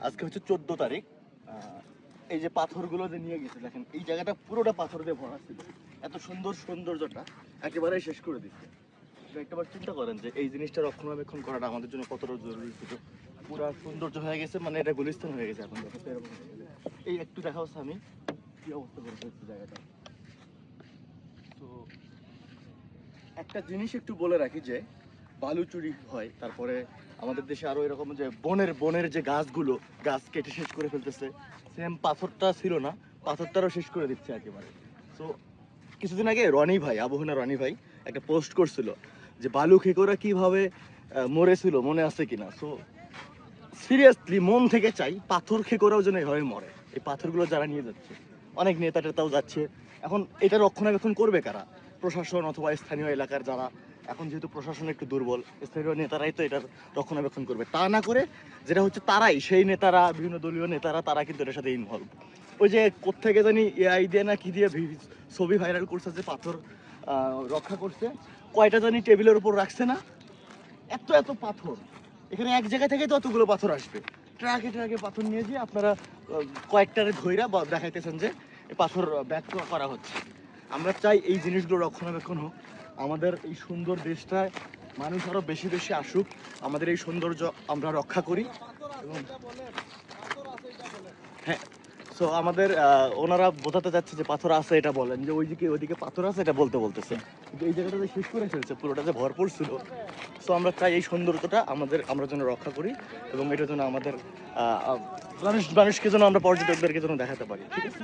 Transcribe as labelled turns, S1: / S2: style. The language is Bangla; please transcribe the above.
S1: আজকে হচ্ছে 14 তারিখ। এই যে পাথরগুলো যে নিয়ে গেছে দেখেন, এই জায়গাটা পুরোটা পাথর দিয়ে ভরা ছিল। এত সুন্দর সৌন্দর্যটা একেবারেই শেষ করে দিচ্ছে। একবার চিন্তা করেন যে এই জিনিসটা রক্ষণাবেক্ষণ করাটা আমাদের জন্য কতটা জরুরি ছিল। পুরো সৌন্দর্য হয়ে গেছে, মানে এটা গুলিস্তান হয়ে গেছে এখন দেখো। এই একটু দেখা হচ্ছে আমি কি অবস্থা করে ফেলছি জায়গাটা। তো একটা জিনিস একটু বলে রাখি যে বালু চুরি হয়, তারপরে আমাদের দেশে আরো এরকম যে বনের যে গাছগুলো, গাছ কেটে শেষ করে ফেলতেছে। সেম পাথরটা ছিল না, পাথরটারও শেষ করে দিচ্ছে একেবারে। তো কিছুদিন আগে রনি ভাই, আবহাওয়া রনি ভাই একটা পোস্ট করছিল যে বালু খেকোরা কিভাবে মরেছিল, মনে আছে কিনা। সো সিরিয়াসলি মন থেকে চাই পাথর খেকোরাও যেন এভাবে মরে। এই পাথরগুলো যারা নিয়ে যাচ্ছে, অনেক নেতা টেতাও যাচ্ছে। এখন এটা রক্ষণাবেক্ষণ করবে কারা? প্রশাসন অথবা স্থানীয় এলাকার যারা, এখন যেহেতু প্রশাসন একটু দুর্বল, স্থানীয় নেতারাই তো এটার রক্ষণাবেক্ষণ করবে। তা না করে যেটা হচ্ছে তারাই, সেই নেতারা, বিভিন্ন দলীয় নেতারা, তারা কিন্তু এটার সাথে ইনভলভ। ওই যে কোত্থেকে জানি এআই দিয়ে না কি দিয়ে ছবি ভাইরাল করছে যে পাথর রক্ষা করছে, কয়টা জানি টেবিলের উপর রাখছে না, এত এত পাথর। এখানে এক জায়গা থেকে তো অতগুলো পাথর আসবে, ট্রাকে ট্রাকে পাথর নিয়ে যেয়ে আপনারা কয়েকটারে ধইরা দেখাইতেছেন যে পাথর ব্যাক করা হচ্ছে। আমরা চাই এই জিনিসগুলো রক্ষণাবেক্ষণ হোক, আমাদের এই সুন্দর দেশটায় মানুষ আরো বেশি বেশি আসুক, আমাদের এই সৌন্দর্য আমরা রক্ষা করি। এবং হ্যাঁ, সো আমাদের ওনারা বোঝাতে যাচ্ছে যে পাথর আছে এটা বলেন, যে ওইদিকে পাথর আছে এটা বলতেছে, কিন্তু এই জায়গাটা শেষ করে ফেলছে, পুরোটা যে ভরপুর ছিল। সো আমরা চাই এই সৌন্দর্যটা আমরা যেন রক্ষা করি, এবং এটা যেন আমাদের মানুষকে যেন আমরা পর্যটকদেরকে যেন দেখাতে পারি। ঠিক আছে।